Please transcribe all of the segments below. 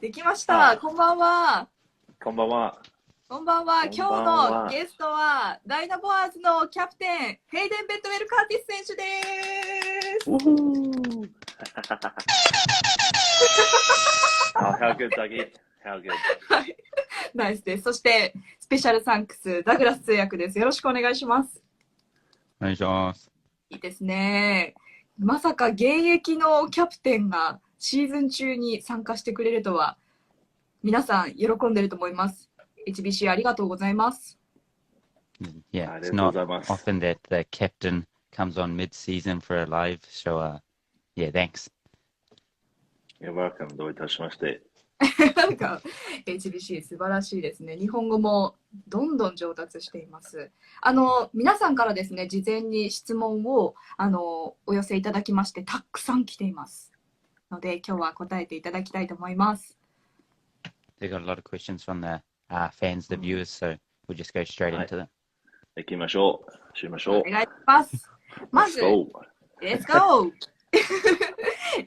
できました。こんばんは。こんばんは。こんばんは。今日のゲストはダイナボアーズのキャプテンヘイデンベッドウェルカーティス選手です。How good, Dougie? How good? はい、ナイスです。そしてスペシャルサンクスダグラス通訳です。よろしくお願いします。お願いします。いいですね。まさか現役のキャプテンがシーズン中に参加してくれるとは、皆さん喜んでると思います。HBC ありがとうございます。Yeah, it's not often that the captain comes on mid-season for a live show. Yeah, thanks. You're welcome. どういたしまして。なんか HBC 素晴らしいですね。日本語もどんどん上達しています。皆さんからですね、事前に質問をお寄せいただきまして、たくさん来ていますので、今日は答えていただきたいと思います。They got a lot of questions from the fans, the viewers, so we'll just go straight into them. 行きましょう。しましょう。お願いします。まず、Let's go!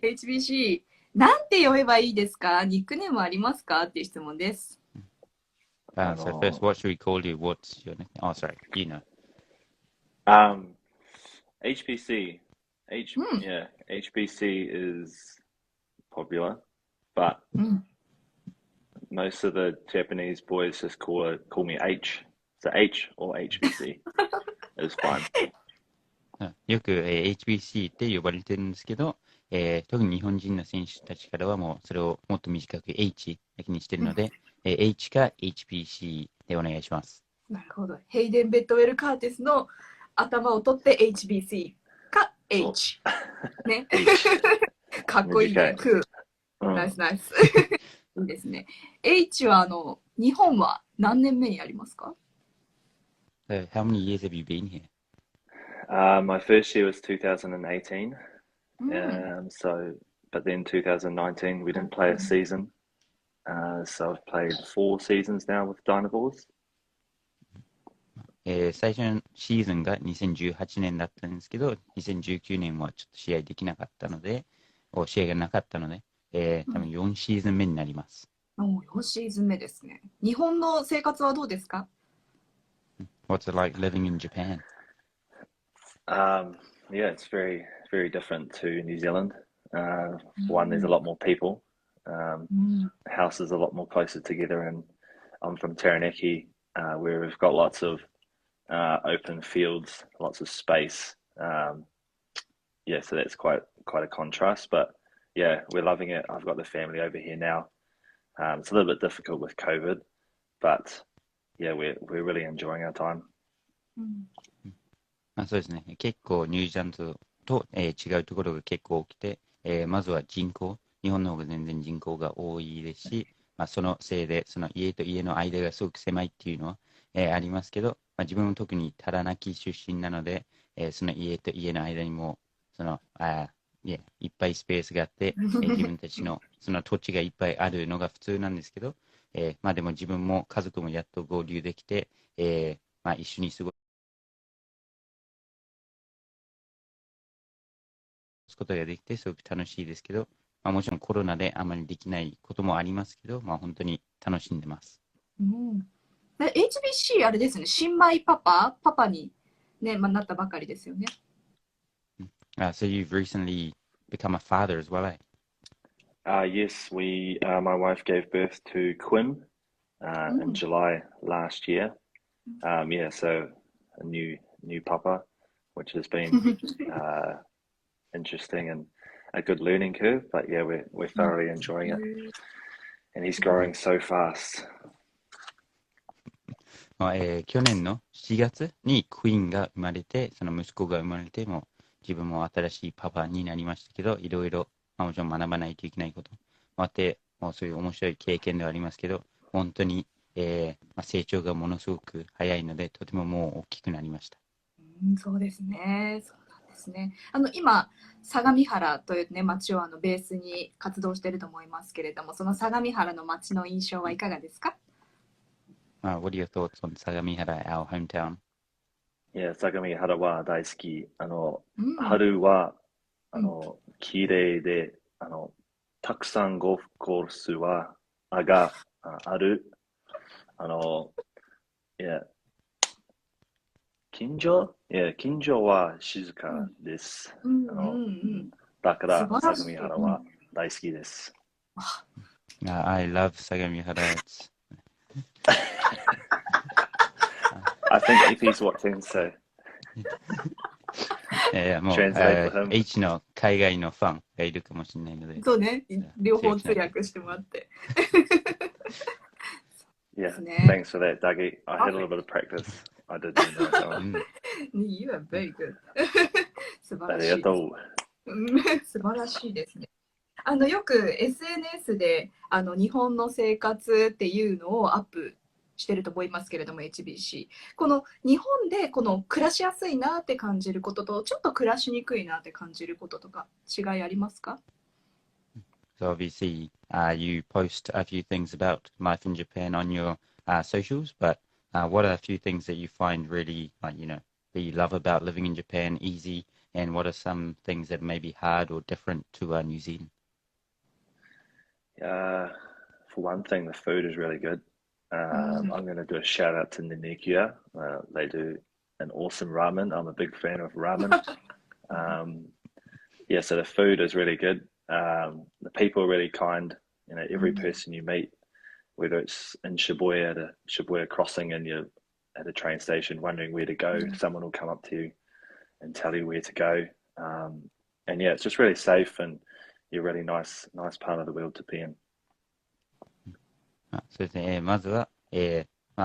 HBC、なんて呼べばいいですか？ニックネームありますか？っていう質問です。So first, what should we call you? What's your nickname? Oh, sorry, you know. HBC. Yeah, HBC is popular, but most of the Japanese boys just call me H. So H or HBC is fine. よく、HBC って呼ばれてるんですけど、特に日本人の選手たちからはもうそれをもっと短く H だけにしてるので、H か HBC でお願いします。なるほど。ヘイデンベッドウェルカーティスの頭を取って HBC か H。ね。かっこいいね。ナイスナイス。いいですね。H は日本は何年目になりますか？ How many years have you been here? My first year was 2018. But then 2019 we didn't play a season. So I've played 4 seasons now with Dynaboars. 最初のシーズンが2018年だったんですけど、2019年はちょっと試合できなかったので、試合がなかったので、多分4シーズン目になります。4シーズン目ですね。日本の生活はどうですか？ What's it like living in Japan? Yeah, it's very, very different to New Zealand. One, there's a lot more people. Houses are a lot more closer together, and I'm from Taranaki, where we've got lots of open fields, lots of space. Yeah, so that's quite a contrast. But yeah, we're loving it. I've got the family over here now. It's a little bit difficult with COVID, but yeah, we're really enjoying our time. そうですね。結構ニュージーランドと、違うところが結構多くて、まずは人口、日本の方が全然人口が多いですし、そのせいでその家と家の間がすごく狭いっていうのは、ありますけど、自分も特にタラナキ出身なので、その家と家の間にもいっぱいスペースがあって、自分たちのその土地がいっぱいあるのが普通なんですけど、でも自分も家族もやっと合流できて、一緒に過ごすことができてすごく楽しいですけど、もちろんコロナであまりできないこともありますけど、本当に楽しんでます。HBC あれですね、新米パパに、ねなったばかりですよね。So you've recently become a father as well, eh? Yes, my wife gave birth to Quinn in July last year. Yeah, so a new papa, which has been interesting and a good learning curve. But yeah, we're thoroughly enjoying it, and he's growing so fast. 去年の7月にクイーンが生まれて、その息子が生まれても自分も新しいパパになりましたけど、いろいろ、もちろん学ばないといけないこともあって、そういう面白い経験ではありますけど、本当に、成長がものすごく早いので、とてももう大きくなりました。そうですね。そうなんですね。今、相模原という、ね、町をベースに活動していると思いますけれども、その相模原の町の印象はいかがですか？What are your thoughts on 相模原, our hometown? Yeah, 相模原は大好き。春は綺麗でたくさんゴルフコースはがある。近所は静かです。だから相模原は大好きです。I love 相模原。I think if he's watching, so もう translate for him. H の海外のファンがいるかもしれないので。そうね、両方通訳してもらって。Yeah, thanks for that, Dougie. I had a little bit of practice. I did do that one. You are very good. 素晴らしいです。素晴らしいですね。よく SNS で日本の生活っていうのをアップしてると思いますけれども、 HBC この日本でこの暮らしやすいなって感じることとちょっと暮らしにくいなって感じることとか違いありますか？ So obviously, you post a few things about life in Japan on your socials, but what are a few things that you find really, that you love about living in Japan, easy, and what are some things that may be hard or different to New Zealand? For one thing, the food is really good. I'm going to do a shout out to Ninekia. They do an awesome ramen. I'm a big fan of ramen. So the food is really good. The people are really kind. Every person you meet, whether it's in Shibuya, at a Shibuya crossing, and you're at a train station wondering where to go, someone will come up to you and tell you where to go. It's just really safe, and you're a really nice part of the world to be in. そうですね。まずは、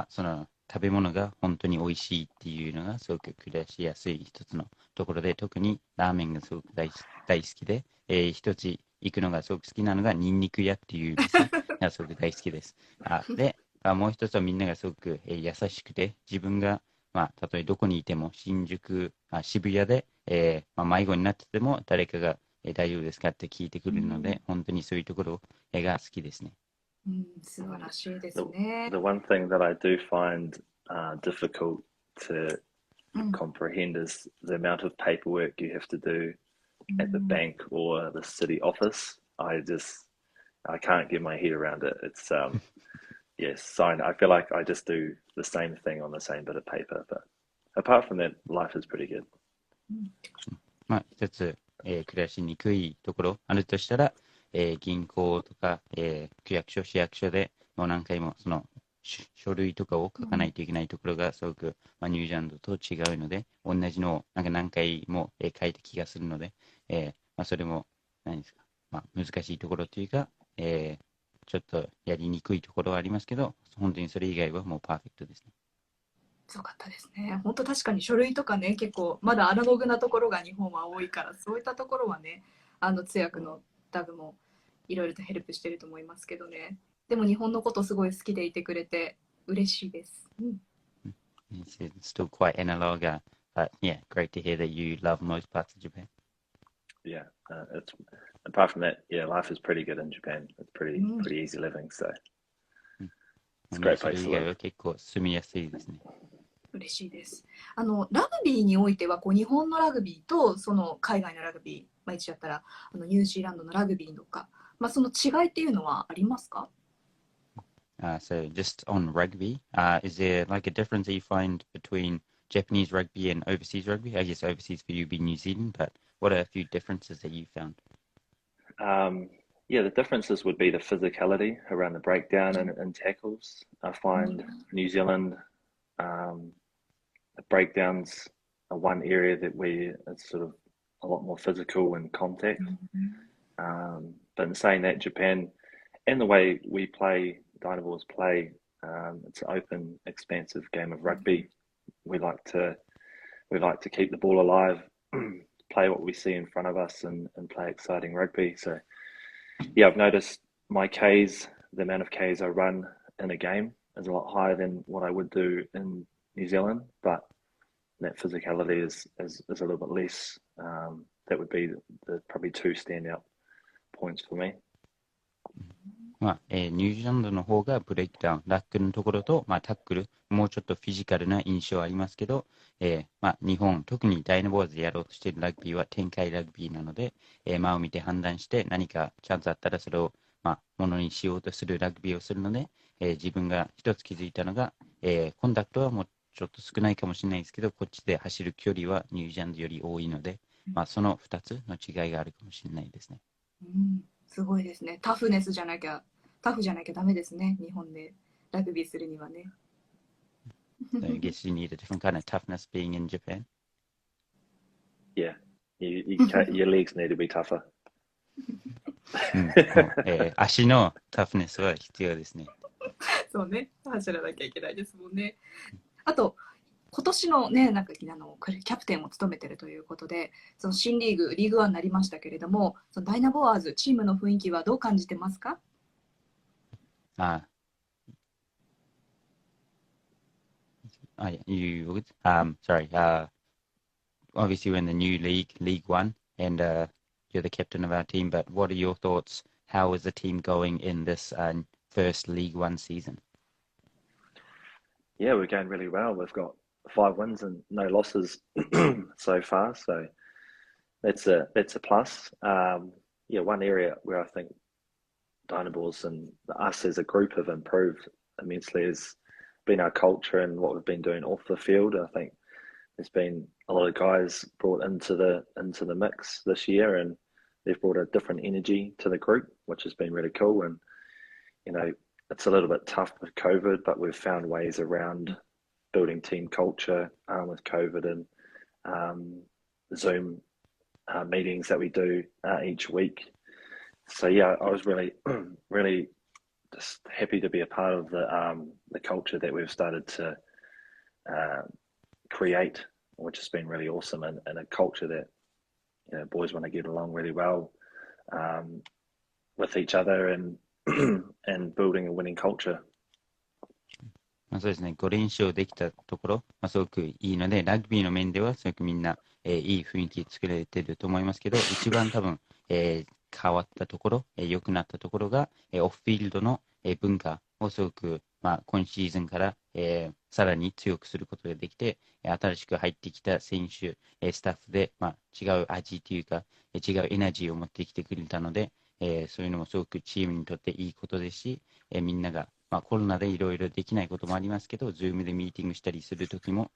その食べ物が本当に美味しいっていうのがすごく暮らしやすい一つのところで、特にラーメンがすごく大好きで、一つ行くのがすごく好きなのがニンニク屋っていう店がすごく大好きです。で、もう一つはみんながすごく、優しくて、自分が、たとえどこにいても新宿、渋谷で、迷子になってても誰かが、大丈夫ですかって聞いてくるので、本当にそういうところが好きですね。素晴らしいですね。The one thing that I do find difficult to comprehend is the amount of paperwork you have to do at the bank or the city office. I can't get my head around it. It's sign. I feel like I just do the same thing on the same bit of paper. But apart from that, life is pretty good. 一つ、暮らしにくいところあるとしたら、銀行とか、区役所、市役所でもう何回もその書類とかを書かないといけないところがすごく、ニュージーランドと違うので、同じのを何回も、書いた気がするので、それも何ですか、難しいところというか、ちょっとやりにくいところはありますけど、本当にそれ以外はもうパーフェクトですね。そうかったですね。本当確かに書類とかね、結構まだアナログなところが日本は多いから、そういったところはね、通訳のタグもいろいろとヘルプしてると思いますけどね。でも日本のことすごい好きでいてくれて嬉しいです。It's still quite analog, but yeah, great to hear that you love most parts of Japan. Yeah, apart from that, life is pretty good in Japan. It's pretty easy living, so it's a great place to live. 結構住みやすいですね。嬉しいです。ラグビーにおいては日本のラグビーとその海外のラグビー、一応やったらニュージーランドのラグビーとか、その違いっていうのはありますか？So just on rugby, is there like a difference that you find between Japanese rugby and overseas rugby? I guess overseas for you being New Zealand, but what are a few differences that you found? The differences would be the physicality around the breakdown and tackles. I find New Zealand, the breakdowns are one area that it's sort of a lot more physical and contact. But in saying that, Japan and the way we play, Dynavors play, it's an open, expansive game of rugby. We like to keep the ball alive, play what we see in front of us, and play exciting rugby. So, I've noticed my Ks, the amount of Ks I run in a game, is a lot higher than what I would do in New Zealand. But that physicality is a little bit less. That would be the probably two standout points for me. ニュージーランドの方がブレイクダウン、ラックのところと、タックル、もうちょっとフィジカルな印象はありますけど、日本、特にダイナボーズでやろうとしているラグビーは展開ラグビーなので、間を見て判断して何かチャンスあったらそれを、ものにしようとするラグビーをするので、自分が一つ気づいたのが、コンタクトはもうちょっと少ないかもしれないですけど、こっちで走る距離はニュージーランドより多いので、その2つの違いがあるかもしれないですね。すごいですね。タフじゃなきゃダメですね。日本でラグビーするにはね。So I guess you need a different kind of toughness being in Japan. Yeah, your legs need to be tougher. 足のタフネスは必要ですね。そうね、走らなきゃいけないですもんね。あと、今年のね、キャプテンを務めているということで、その新リーグワンになりましたけれども、そのダイナボアーズ、チームの雰囲気はどう感じてますか？You would? Sorry. Obviously, we're in the new league, League One, and you're the captain of our team. But what are your thoughts? How is the team going in this first League One season? Yeah, we're going really well. We've got 5 wins and no losses so far, so that's a plus. One area where I think Dynaboars and us as a group have improved immensely has been our culture and what we've been doing off the field. I think there's been a lot of guys brought into the mix this year, and they've brought a different energy to the group, which has been really cool. And it's a little bit tough with COVID, but we've found ways around building team culture with COVID and Zoom meetings that we do each week. So yeah, I was really just happy to be a part of the culture that we've started to create, which has been really awesome, and a culture that boys want to get along really well with each other and building a winning culture. そうですね、5連勝できたところ、すごくいいので、ラグビーの面ではすごくみんないい雰囲気作れてると思いますけど、一番多分、変わったところ、良くなったところが、オフフィールドの文化をすごく、今シーズンから、さらに強くすることができて、新しく入ってきた選手、スタッフで、違う味というか、違うエナジーを持ってきてくれたので、そういうのもすごくチームにとっていいことですし、みんなが、コロナでいろいろできないこともありますけど、Zoom でミーティングしたりするときも、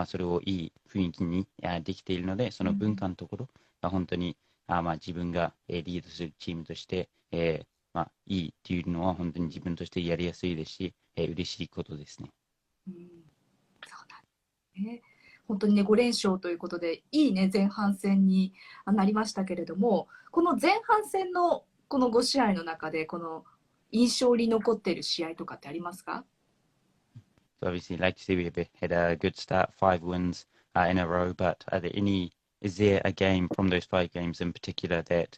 それをいい雰囲気にできているので、その文化のところが本当に、自分がリードするチームとして、いいっていうのは本当に自分としてやりやすいですし、嬉しいことですね。そうなんですね。本当にね、5連勝ということで、いいね、前半戦になりましたけれども、この前半戦のこの5試合の中で、この印象に残っている試合とかってありますか？ So obviously, like to see we had a good start, 5 wins in a row, but is there a game from those 5 games in particular that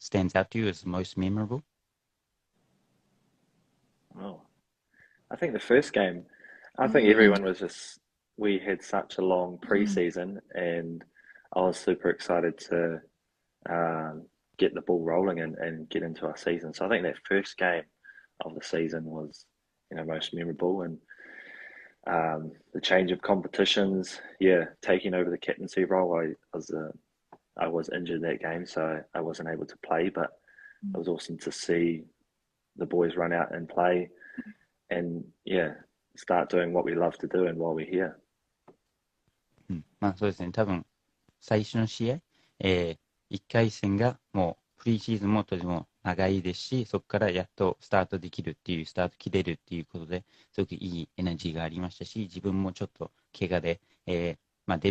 stands out to you as most memorable? Oh, I think the first game, I think everyone was we had such a long pre-season, and I was super excited to get the ball rolling and get into our season. So I think that first game of the season was, most memorable, and the change of competitions, taking over the captaincy role. I was injured that game, so I wasn't able to play, but it was awesome to see the boys run out and play and start doing what we love to do and while we're here. そうですね、多分最初の試合、1回戦がもうプリーシーズンもとても長いですし、そこからやっとスタートできるっていう、スタート切れるっていうことですごくいいエナジーがありましたし、自分もちょっと怪我で、出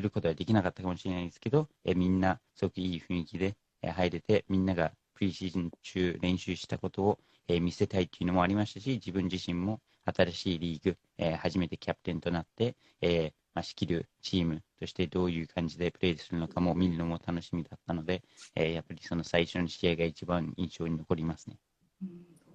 ることはできなかったかもしれないですけど、みんなすごくいい雰囲気で入れて、みんながプリーシーズン中練習したことを見せたいっていうのもありましたし、自分自身も新しいリーグ、初めてキャプテンとなって、仕切るチームとしてどういう感じでプレーするのかも見るのも楽しみだったので、やっぱりその最初の試合が一番印象に残りますね。そ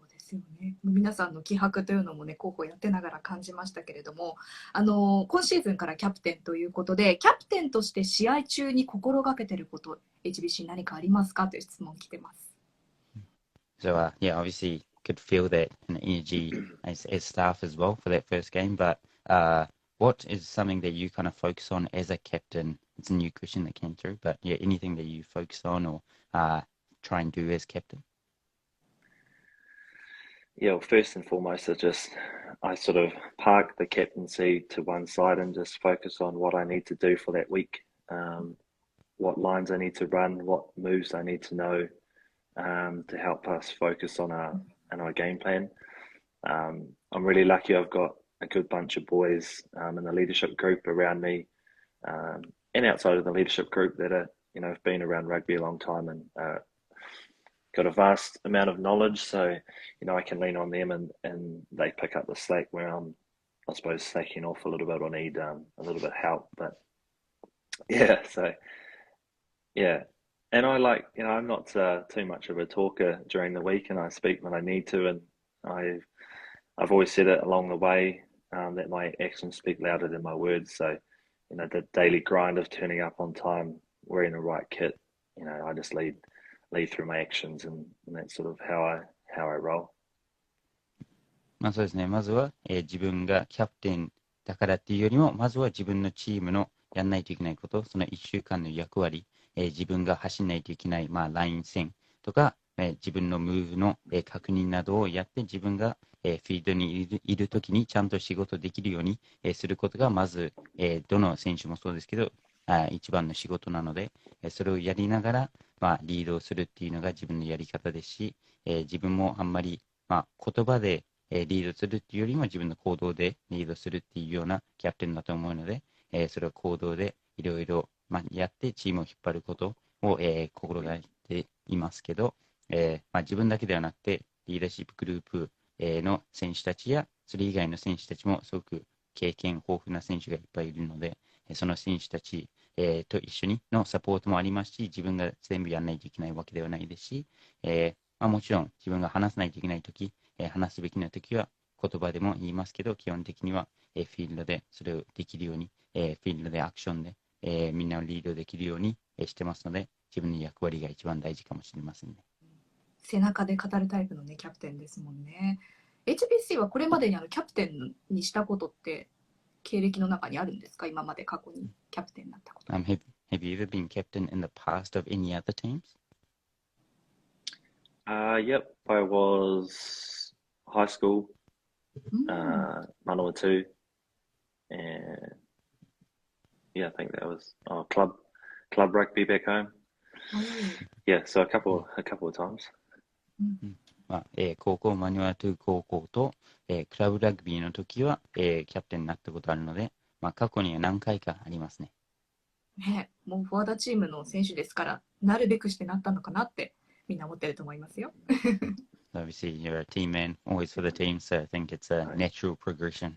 うですよね。皆さんの気迫というのもね、候補やってながら感じましたけれども、今シーズンからキャプテンということで、キャプテンとして試合中に心がけていること、HBC 何かありますかという質問来てます。So, obviously could feel that energy as staff as well for that first game, but what is something that you kind of focus on as a captain? It's a new question that came through, but anything that you focus on or try and do as captain? Yeah, well, first and foremost, I sort of park the captaincy to one side and just focus on what I need to do for that week, what lines I need to run, what moves I need to know to help us focus on our game plan. I'm really lucky I've got a good bunch of boys in the leadership group around me and outside of the leadership group that are, have been around rugby a long time and got a vast amount of knowledge. So, I can lean on them and they pick up the slack where I'm, I suppose, slacking off a little bit or need a little bit of help. But yeah, so yeah. And I like, I'm not too much of a talker during the week and I speak when I need to. And I've always said it along the way that my actions speak louder than my words. So, the daily grind of turning up on time, wearing the right kit, I just lead through my actions and that's sort of how I roll. そうですね。まずは、自分がキャプテンだからっていうよりも、まずは自分のチームのやんないといけないこと、その1週間の役割、自分が走んないといけない、ライン線とか、自分のムーブの、確認などをやって、自分が、フィールドにいるときにちゃんと仕事できるように、することが、まず、どの選手もそうですけど、一番の仕事なので、それをやりながら、リードをするっていうのが自分のやり方ですし、自分もあんまり、言葉で、リードするっていうよりも自分の行動でリードするっていうようなキャプテンだと思うので、それを行動でいろいろやってチームを引っ張ることを、心がけていますけど、自分だけではなくてリーダーシップグループ、の選手たちやそれ以外の選手たちもすごく経験豊富な選手がいっぱいいるので、その選手たち、と一緒にのサポートもありますし、自分が全部やらないといけないわけではないですし、もちろん自分が話さないといけないとき、話すべきなときは言葉でも言いますけど、基本的には、フィールドでそれをできるように、フィールドでアクションで、みんなをリードできるように、してますので、自分の役割が一番大事かもしれませんね。背中で語るタイプのね、キャプテンですもんね。HBC はこれまでにキャプテンにしたことって経歴の中にあるんですか？今まで過去にキャプテンになったこと。Have you ever been captain in the past of any other teams? Yep, I was high school, Manawatu, and yeah, I think that was club rugby back home. Yeah, so a couple of times. 高校マニュアル高校と、クラブラグビーの時は、キャプテンになったことあるので、過去には何回かありますね。ね、もうフォワードチームの選手ですから、なるべくしてなったのかなってみんな思ってると思いますよ。Obviously, you're a team man, always for the team, so I think it's a natural progression.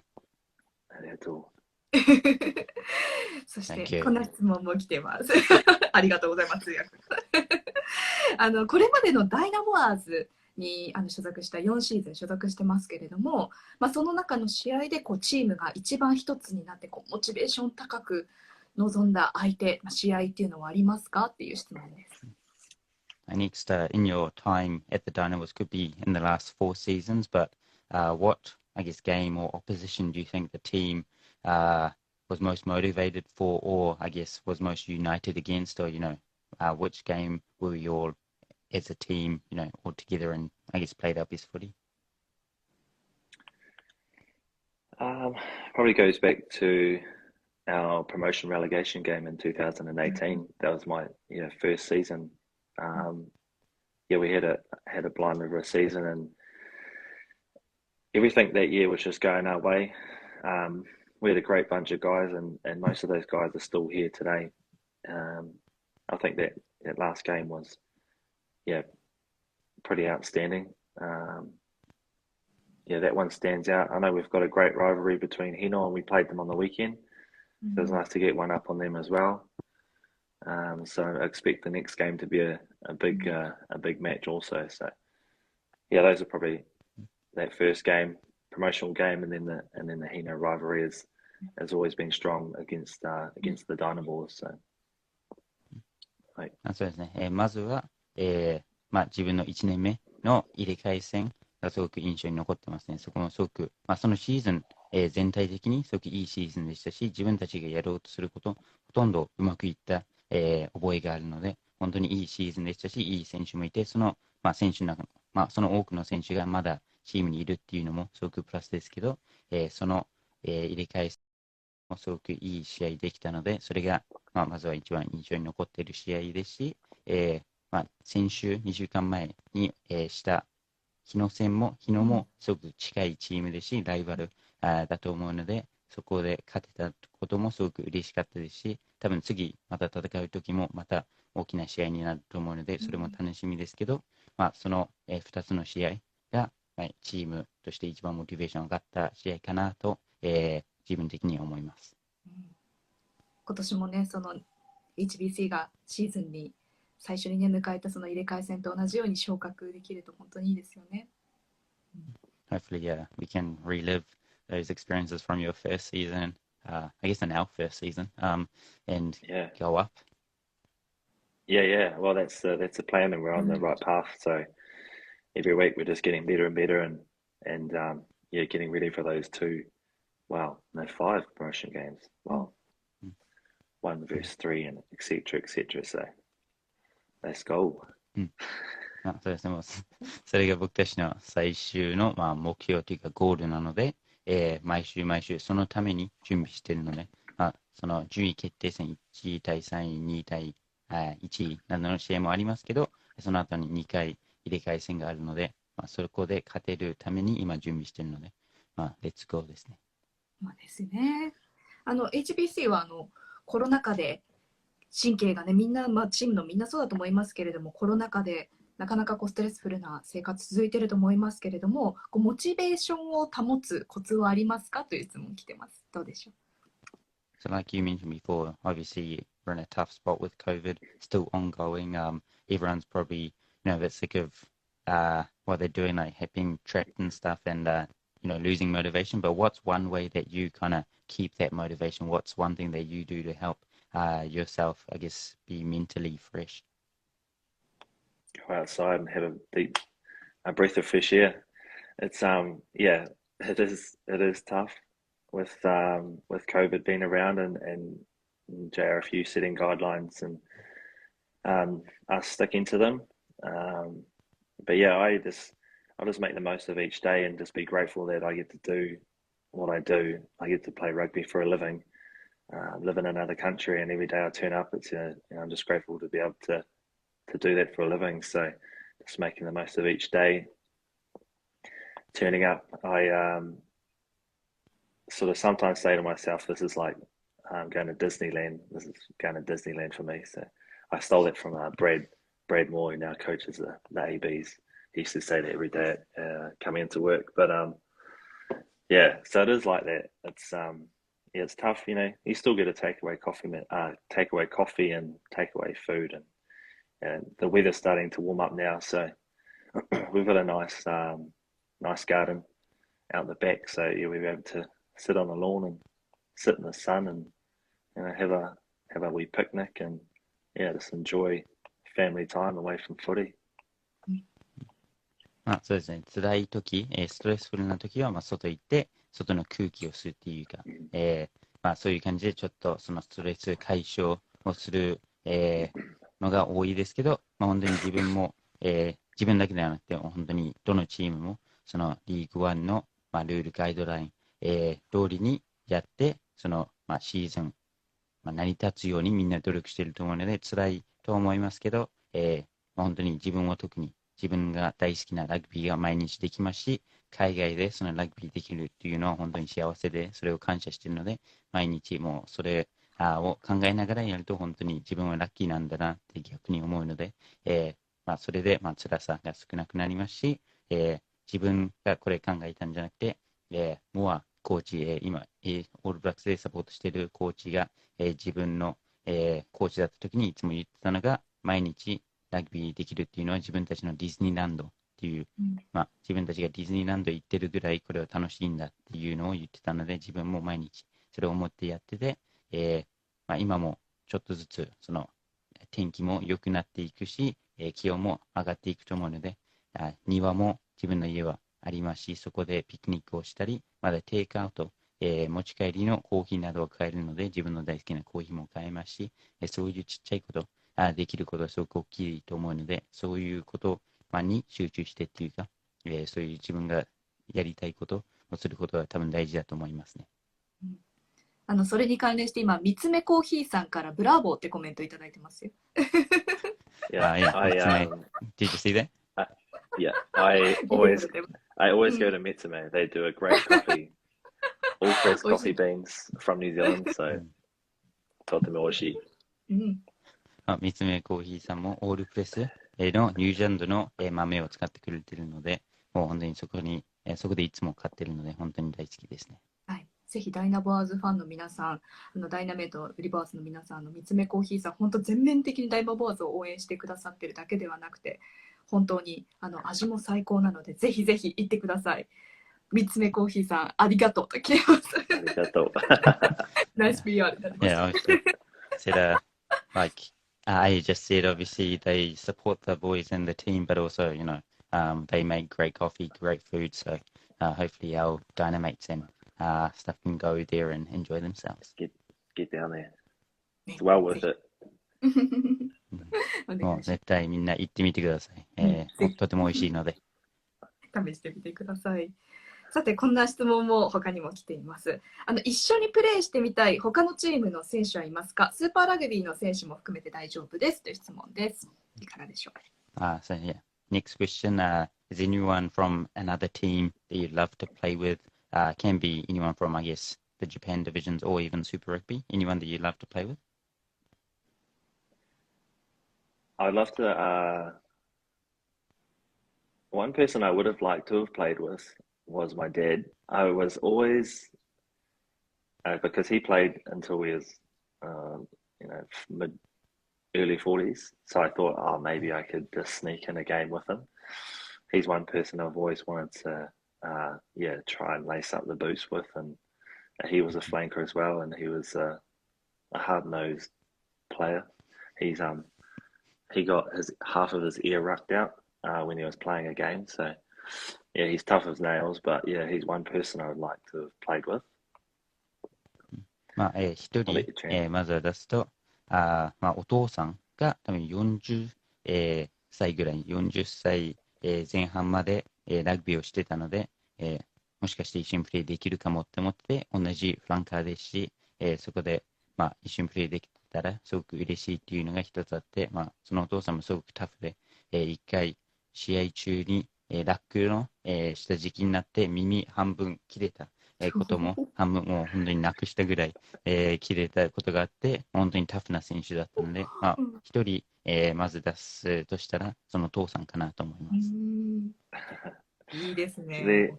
ありがとう。そしてこんな質問も来てます。ありがとうございます。これまでのダイナボアーズに所属した4シーズン所属してますけれども、その中の試合でチームが一番一つになってモチベーション高く臨んだ相手、試合っていうのはありますかっていう質問です。Next, in your time at the Dynamos, could be in the last 4 seasons, but what, I guess, game or opposition do you think the team was most motivated for, or I guess was most united against, or which game were you all as a team, all together and I guess played our best footy? Probably goes back to our promotion relegation game in 2018. That was my first season. We had a blind river season and everything that year was just going our way. We had a great bunch of guys and most of those guys are still here today. I think that last game was pretty outstanding. That one stands out. I know we've got a great rivalry between Hino and we played them on the weekend. So it was nice to get one up on them as well. So I expect the next game to be a big match also. So those are probably that first game, promotional game, and then the Hino rivalry has always been strong against the Dynamos. So. そうですね。まずは、自分の1年目の入れ替え戦がすごく印象に残ってますね。そこもすごく、そのシーズン、全体的にすごくいいシーズンでしたし、自分たちがやろうとすること、ほとんどうまくいった、覚えがあるので、本当にいいシーズンでしたし、いい選手もいて、その、選手の中、その多くの選手がまだチームにいるっていうのもすごくプラスですけど、その、入れ替えもすごくいい試合できたので、それが、まずは一番印象に残っている試合ですし、先週、2週間前に、した日野戦も、日野もすごく近いチームですし、ライバルだと思うので、そこで勝てたこともすごく嬉しかったですし、多分次また戦う時もまた大きな試合になると思うので、それも楽しみですけど、その、2つの試合が、チームとして一番モチベーション上がった試合かなと、自分的に思います。今年もね、その HBC がシーズンに最初にね迎えたその入れ替え戦と同じように昇格できると本当にいいですよね。Hopefully, yeah, we can relive those experiences from your first season, I guess in our first season, and go up. Yeah. Well, that's the plan, and we're on the right path. So every week we're just getting better and better, and getting ready for those 5 promotion games. Well, 1 versus 3, and etc. So let's go. そうですね、もうそれが僕たちの最終の、目標というかゴールなので、毎週そのために準備しているので、その順位決定戦1位対3位、2位対1位などの試合もありますけど、その後に2回入れ替え戦があるので、そこで勝てるために今準備しているので、レッツゴーですね。ですね。HBC はコロナ禍で神経がね、みんな、チームのみんなそうだと思いますけれども、コロナ禍でなかなかストレスフルな生活続いていると思いますけれども、モチベーションを保つコツはありますかという質問来てます。どうでしょう。So like you mentioned before, obviously we're in a tough spot with COVID, still ongoing. Everyone's probably, a bit sick of what they're doing, like being trapped and stuff, and losing motivation. But what's one way that you kind of keep that motivation? What's one thing that you do to help yourself, I guess, be mentally fresh? Go outside and have a deep breath of fresh air. It's it is tough with COVID being around and JRFU setting guidelines and us sticking to them. But yeah, I'll just make the most of each day and just be grateful that I get to do what I do. I get to play rugby for a living, live in another country, and every day I turn up, it's I'm just grateful to be able to do that for a living. So just making the most of each day. Turning up, I sort of sometimes say to myself, this is like going to Disneyland. This is going to Disneyland for me. So I stole that from Brad Moore, who now coaches the ABs. He used to say that every day coming into work. But so it is like that. It's tough, You still get to take away coffee and take away food, and the weather's starting to warm up now. So we've got a nice garden out in the back. So yeah, we're able to sit on the lawn and sit in the sun and have a wee picnic and just enjoy family time away from footy. そうですね、辛い時、ストレスフルな時は外行って外の空気を吸うっていうか、そういう感じでちょっとそのストレス解消をする、のが多いですけど、本当に自分も、自分だけではなくて本当にどのチームもそのリーグワンの、ルールガイドライン、通りにやってその、シーズン、成り立つようにみんな努力していると思うので辛いと思いますけど、本当に自分は特に自分が大好きなラグビーが毎日できますし、海外でそのラグビーできるっていうのは本当に幸せで、それを感謝しているので、毎日もうそれを考えながらやると本当に自分はラッキーなんだなって逆に思うので、それで辛さが少なくなりますし、自分がこれ考えたんじゃなくて、モアコーチ、今、オールブラックスでサポートしているコーチが、自分の、コーチだった時にいつも言ってたのが、毎日ラグビーできるっていうのは自分たちのディズニーランドっていう、自分たちがディズニーランド行ってるぐらいこれは楽しいんだっていうのを言ってたので、自分も毎日それを思ってやってて、今もちょっとずつその天気も良くなっていくし、気温も上がっていくと思うので、庭も自分の家はありますし、そこでピクニックをしたり、まだテイクアウト、持ち帰りのコーヒーなどを買えるので、自分の大好きなコーヒーも買えますし、そういうちっちゃいことできることはすごく大きいと思うので、そういうことに集中してっていうか、そういう自分がやりたいことをすることが多分大事だと思いますね。それに関連して今、三つ目コーヒーさんからブラボーってコメントいただいてますよ。Yeah, Did you see that? Yeah, I always go to Mitsume. They do a great coffee. All fresh coffee beans from New Zealand, so とても美味しい。三つ目コーヒーさんもオールプレスのニュージーランドの豆を使ってくれてるので、もう本当にそこでいつも買ってるので本当に大好きですね。はい、ぜひダイナボアーズファンの皆さん、ダイナメイトリバースの皆さんの三つ目コーヒーさん、本当全面的にダイナボアーズを応援してくださってるだけではなくて、本当に味も最高なので、ぜひぜひ行ってください。三つ目コーヒーさん、ありがとうと消えます。ありがとう。ナイス PR になりました。Yeah, obviously. Said, like I just said, obviously they support the boys and the team, but also, they make great coffee, great food. So hopefully our Dynamates and stuff can go there and enjoy themselves. Get down there. It's well worth it. もう絶対みんな行ってみてください。とても美味しいので。試してみてください。さて、こんな質問も他にも来ています。一緒にプレーしてみたい他のチームの選手はいますか？スーパーラグビーの選手も含めて大丈夫ですという質問です。いかがでしょうか？ So yeah. Next question, is anyone from another team that you'd love to play with? Can be anyone from, I guess, the Japan divisions or even Super Rugby. Anyone that you'd love to play with? I'd love to. One person I would have liked to have played with was my dad. I was always because he played until he was, mid early 40s. So I thought, maybe I could just sneak in a game with him. He's one person I've always wanted to, try and lace up the boots with. And he was a flanker as well, and he was a hard-nosed player. He got half of his ear rucked out when he was playing a game. So, yeah, he's tough as nails, but yeah, he's one person I would like to have played with. 一人、まずは出すと、お父さんが多分40、歳ぐらい、40歳、前半まで、ラグビーをしてたので、もしかして一緒にプレーできるかもって思って、同じフランカーですし、そこで、一緒にプレーできたらすごく嬉しいっていうのが一つあって、そのお父さんもすごくタフで、一回試合中に、ラックの、下敷きになって耳半分切れた。ことも半分もう本当になくしたぐらい、切れたことがあって本当にタフな選手だったので、一人、まず出すとしたらその父さんかなと思います。いいですね。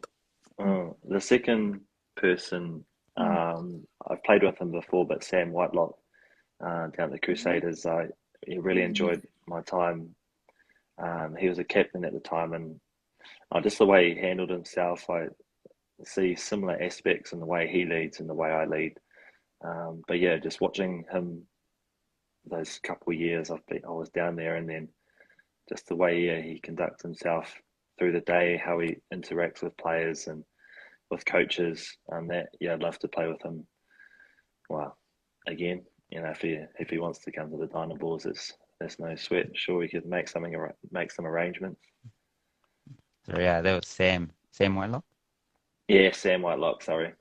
The second person, I've played with him before, but Sam Whitelock down at the Crusaders, I really enjoyed my time. He was a captain at the time, and just the way he handled himself, I see similar aspects in the way he leads and the way I lead. But yeah, just watching him those couple of years I was down there, and then just the way he conducts himself through the day, how he interacts with players and with coaches, I'd love to play with him. Well, again, if he wants to come to the Dynaboars, there's no sweat. Sure, we could make some arrangements. So yeah, that was Sam Whitelock. Yeah, Sam Whitelock, sorry.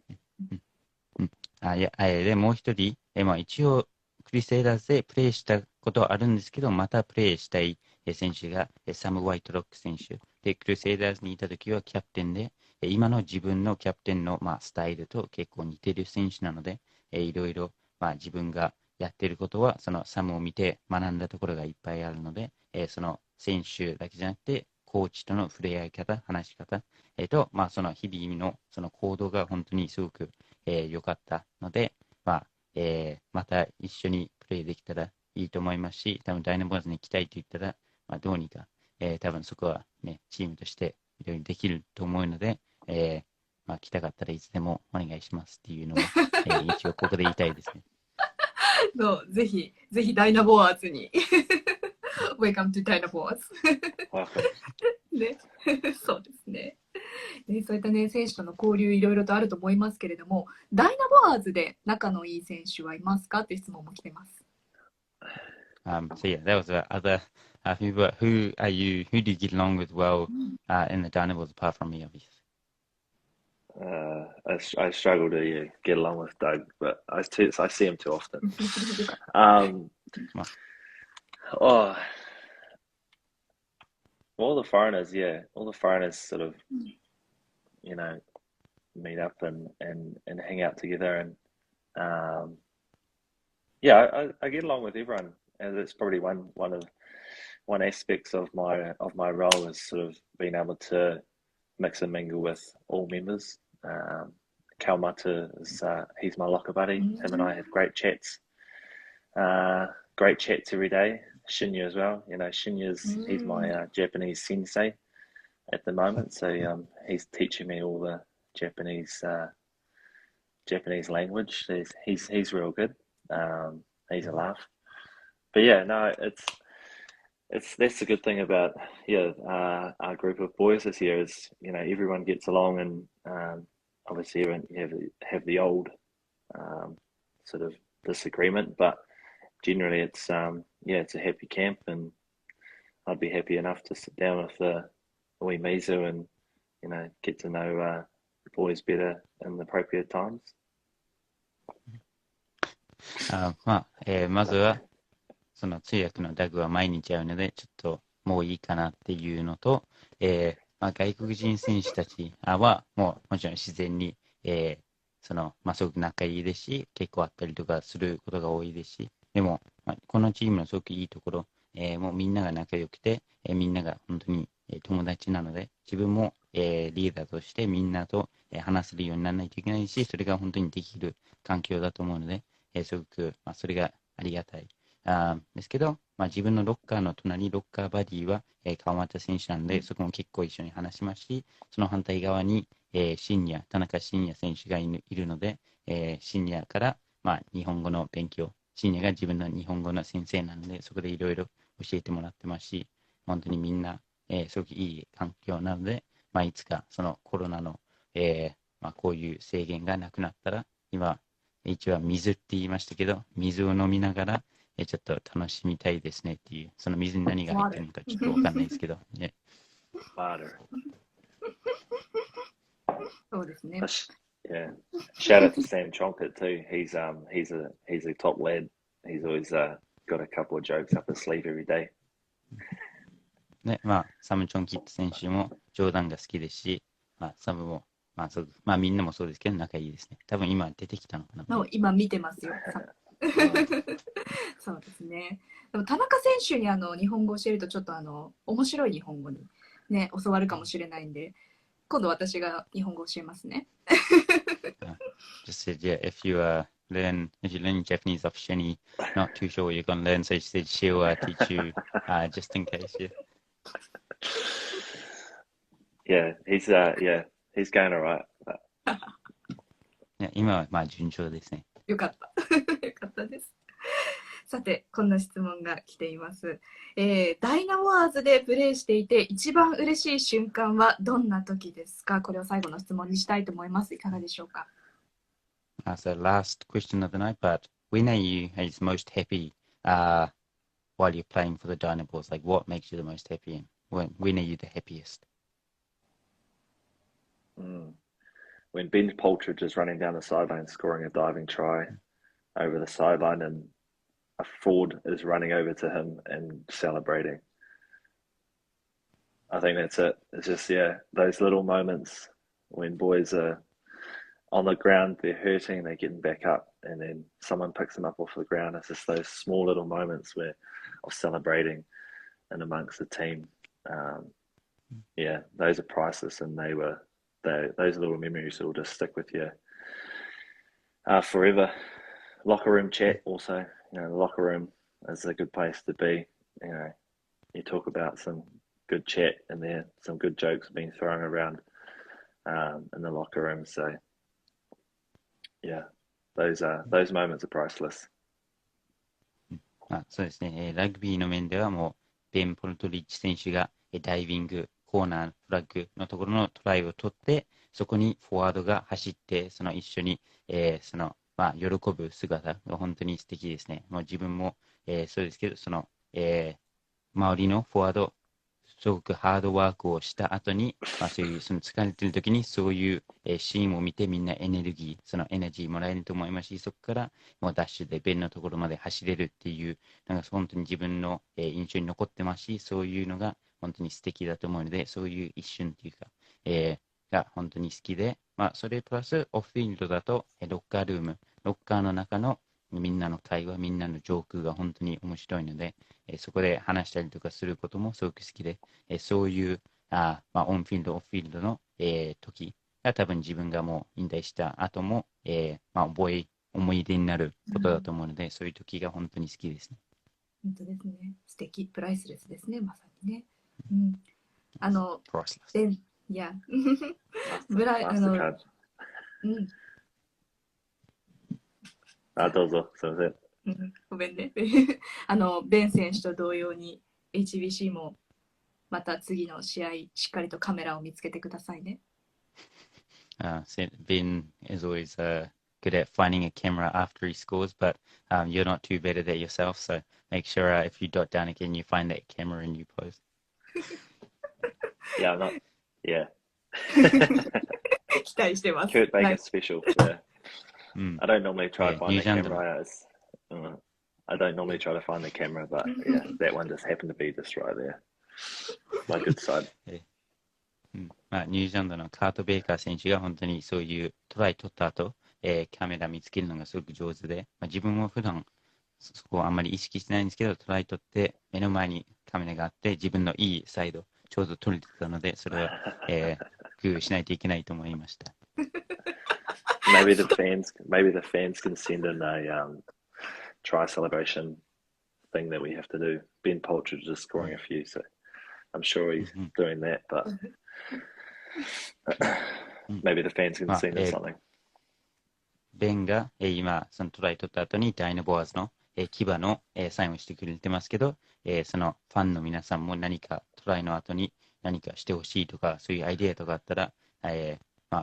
でもう一人、一応クリセイダーズでプレーしたことはあるんですけど、またプレーしたい選手がサム・ホワイトロック選手で、クリセイダーズにいた時はキャプテンで、今の自分のキャプテンの、スタイルと結構似ている選手なので、いろいろ、自分がやっていることはそのサムを見て学んだところがいっぱいあるので、その選手だけじゃなくてコーチとの触れ合い方、話し方、その日々のその行動が本当にすごく良かったので、また一緒にプレーできたらいいと思いますし、多分ダイナボーズに来たいと言ったら、どうにか、多分そこはね、チームとしていろいろできると思うので、来たかったらいつでもお願いしますっていうのを、一応ここで言いたいですね。ぜひダイナボアーズに。Welcome to ダイナボアーズ。ね、そうですね。そういったね、選手との交流いろいろとあると思いますけれども、ダイナボアーズで仲のいい選手はいますかっていう質問も来てます。So yeah, that was other who do you get along with well in the Dynaboars apart from me, obviously? I struggle to get along with Doug, but I see him too often. Oh, all the foreigners sort of, meet up and hang out together, and I get along with everyone, and it's probably one aspects of my role is sort of being able to mix and mingle with all members. Kaumata is he's my locker buddy. Him and I have great chats every day. Shinya as well. He's my Japanese sensei at the moment, so he's teaching me all the Japanese language. He's real good. He's a laugh. But yeah, no, that's the good thing about our group of boys this year is everyone gets along, and obviously you have the old sort of disagreement, but generally it's a happy camp, and I'd be happy enough to sit down with the wee Mizu and get to know the boys better in the appropriate times. まずはその通訳のダグは毎日会うのでちょっともういいかなっていうのと、外国人選手たちはもちろん自然に、すごく仲いいですし、結構会ったりとかすることが多いですし、でも、このチームのすごくいいところ、もうみんなが仲良くて、みんなが本当に友達なので、自分も、リーダーとしてみんなと話せるようにならないといけないし、それが本当にできる環境だと思うので、すごく、それがありがたい。ですけど、自分のロッカーの隣、ロッカーバディは、川又選手なので、そこも結構一緒に話しますし、その反対側に、田中伸也選手がいるので、伸也から、日本語の勉強、伸也が自分の日本語の先生なので、そこでいろいろ教えてもらってますし、本当にみんな、すごくいい環境なので、いつかそのコロナの、こういう制限がなくなったら、今、一応は水って言いましたけど、水を飲みながら、ちょっと楽しみたいですねっていう、その水に何が入ってるのかちょっとわかんないですけど。Water. そうですね。Yeah. Shout out to Sam Chonkett too. He's a top lad. He's always got a couple of jokes up his sleeve every day. ね、サム・チョンキット選手も冗談が好きですし、サムも、みんなもそうですけど仲いいですね。多分今出てきたのかな。今見てますよ。そうですね。でも田中選手に日本語を教えるとちょっと面白い日本語にね教わるかもしれないんで、今度私が日本語を教えますね。Just said, yeah, if you learn Japanese off Shenny, not too sure what you're going to learn, so she said she'll teach you just in case. Yeah, he's going alright. 今は順調ですね。よかった。よかったです。さて、こんな質問が来ています。ダイナボアーズでプレーしていて一番嬉しい瞬間はどんな時ですか？これを最後の質問にしたいと思います。いかがでしょうか？So last question of the night, but when are you most happy while you're playing for the Dynaboars? Like what makes you the most happy and when are you the happiest? When Ben Poltridge is running down the sideline scoring a diving try over the sideline and a forward is running over to him and celebrating. I think that's it. It's just, those little moments when boys are on the ground, they're hurting, they're getting back up, and then someone picks them up off the ground. It's just those small little moments of celebrating and amongst the team. Those are priceless, and those little memories will just stick with you forever. Locker room chat also. The locker room is a good place to be. You talk about some good chat and there some good jokes being thrown around in the locker room. So those moments are priceless. そうですね。ラグビーの面ではもうベン・ポルトリッチ選手がダイビングコーナーフラッグのところのトライを取ってそこにフォワードが走ってその一緒に、喜ぶ姿が本当に素敵ですね。もう自分も、そうですけど周りのフォワードすごくハードワークをした後に、そういうその疲れてる時にそういうシーンを見てみんなエネルギー、そのエナジーもらえると思いますし、そこからもうダッシュでベンのところまで走れるっていう、なんか本当に自分の印象に残ってますし、そういうのが本当に素敵だと思うので、そういう一瞬っていうか、が本当に好きで、それプラスオフフィールドだとロッカールーム、ロッカーの中のみんなの会話、みんなのジョークが本当に面白いので、そこで話したりとかすることもすごく好きで、そういうオンフィールド、オフフィールドの、時が多分自分がもう引退した後も、思い出になることだと思うので、そういう時が本当に好きですね。本当ですね。素敵、プライスレスですね、まさにね。いや、ブライ、どうぞ、すみません。ごめんね。ベン選手と同様に HBC もまた次の試合しっかりとカメラを見つけてくださいね。Ben is always good at finding a camera after he scores, but you're not too bad at it yourself, so make sure if you dot down again, you find that camera and you post. Yeah, not, yeah. 期待してます。Could make it special. Yeah. I don't normally try to find the camera. I don't normally try to find the camera, but yeah, that one just happened to be just right there. My good side. ニュージーランドのカート・ベイカー選手が本当にそういうトライ取った後、カメラ見つけるのがすごく上手で、自分も普段そこをあんまり意識してないんですけど、トライ取って目の前にカメラがあって自分のいいサイドちょうど撮れてたので、それは、工夫しないといけないと思いました。Maybe the fans can send in a try celebration thing that we have to do. Ben Poultridge is scoring a few, so I'm sure he's doing that, but maybe the fans can send in something. ベンが、今そのトライ取った後にダイナボアーズの、牙の、サインをしてくれてますけど、そのファンの皆さんも何かトライの後に何かしてほしいとかそういうアイデアとかあったら、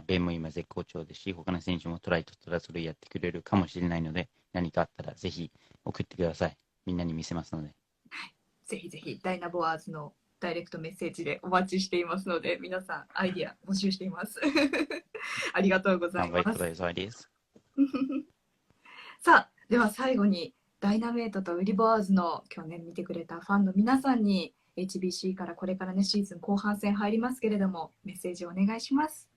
ベンも今絶好調ですし、他の選手もトライ取ったらそれやってくれるかもしれないので、何かあったらぜひ送ってください。みんなに見せますので。はい、ぜひぜひダイナボアーズのダイレクトメッセージでお待ちしていますので、皆さんアイディア募集しています。ありがとうございます。さあ、では最後にダイナメイトとウリボアーズの去年見てくれたファンの皆さんに HBC からこれからねシーズン後半戦入りますけれどもメッセージをお願いします。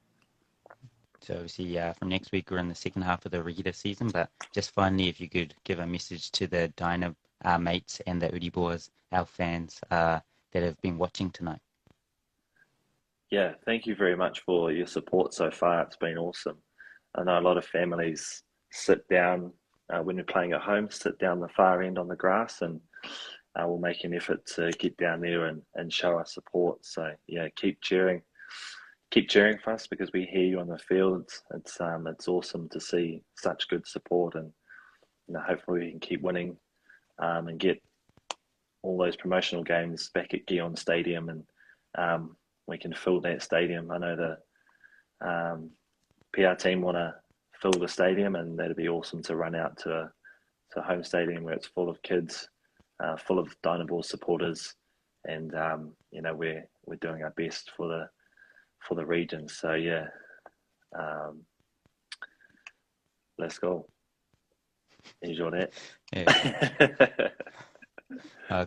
So obviously, from next week we're in the second half of the regular season, but just finally, if you could give a message to the Dyna mates and the Uribors, our fans that have been watching tonight. Yeah, thank you very much for your support so far. It's been awesome. I know a lot of families sit down when you're playing at home, sit down the far end on the grass, and we'll make an effort to get down there and show our support. So yeah, keep cheering for us because we hear you on the field. It's awesome to see such good support, and hopefully we can keep winning and get all those promotional games back at Gion Stadium, and we can fill that stadium. I know the PR team want to fill the stadium, and that'd be awesome to run out to a home stadium where it's full of kids, full of Dynaball supporters, and we're doing our best for the region. So yeah, let's go. Enjoy that.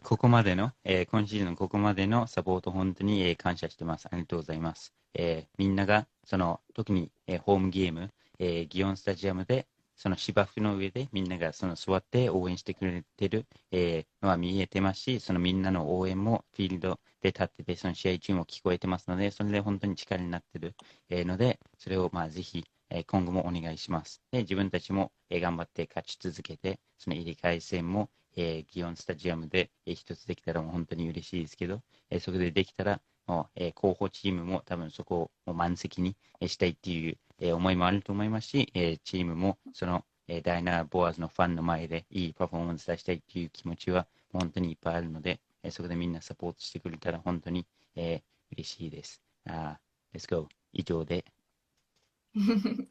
ここまでの、今シーズンここまでのサポート本当に、感謝してます。ありがとうございます。みんなが特に、ホームゲーム、ギオンスタジアムでその芝生の上でみんなが座って応援してくれてる、のは見えてますし、みんなの応援もフィールドで立ってて試合中も聞こえてますので、それで本当に力になってる、ので、それをぜひ、今後もお願いします。で、自分たちも、頑張って勝ち続けて、入れ替え戦も、ギオンスタジアムで、一つできたらもう本当に嬉しいですけど、そこでできたらもう、候補チームも多分そこを満席にしたいっていう、思いもあると思いますし、チームもダイナボアーズのファンの前でいいパフォーマンス出したいっていう気持ちは本当にいっぱいあるので、そこでみんなサポートしてくれたら本当に、嬉しいです。Let's go. 以上で。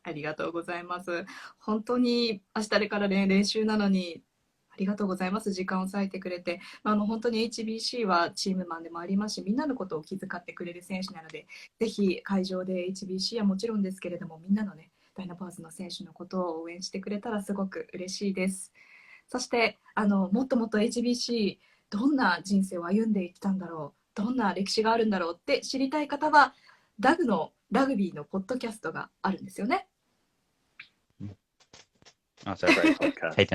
ありがとうございます。本当に明日から、練習なのにありがとうございます。時間を割いてくれて。本当に HBC はチームマンでもありますし、みんなのことを気遣ってくれる選手なので、ぜひ会場で HBC はもちろんですけれども、みんなのね、ダイナボアーズの選手のことを応援してくれたらすごく嬉しいです。そしてもっともっと HBC どんな人生を歩んできたんだろう、どんな歴史があるんだろうって知りたい方は、ダグのラグビーのポッドキャストがあるんですよね。Oh, sorry. Hey,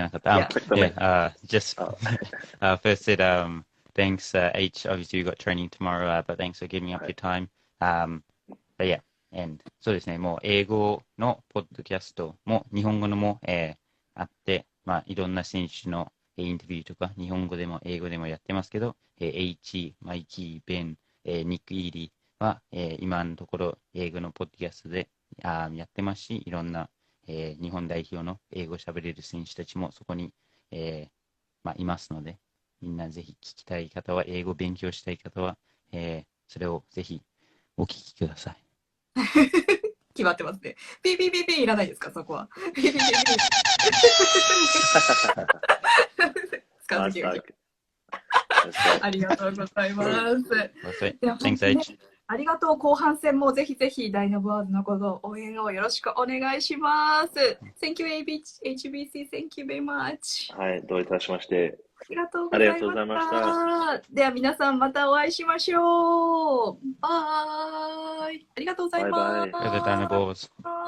just first said thanks, H. Obviously, we've got training tomorrow, but thanks for giving up your time. But yeah, and そうですね、もう英語のポッドキャストも日本語のも、あって、いろんな選手のインタビューとか日本語でも英語でもやってますけど、H、マイキー、ベン、ニック・イーリーは、今のところ英語のポッドキャストでやってますし、いろんな日本代表の英語を喋れる選手たちもそこに、いますので、みんなぜひ聞きたい方は、英語を勉強したい方は、それをぜひお聞きください。決まってますね。ピーピーピーピーいらないですか、そこは。ピーピーピーピー使わせてください。ありがとうございます。Thanks, H. ありがとう。後半戦もぜひぜひダイナボアーズのこと応援をよろしくお願いします。Thank you, HBC. Thank you very much. はい、どういたしまして。ありがとうございました。では皆さんまたお会いしましょう。バイ。ありがとうございます。バイバイ。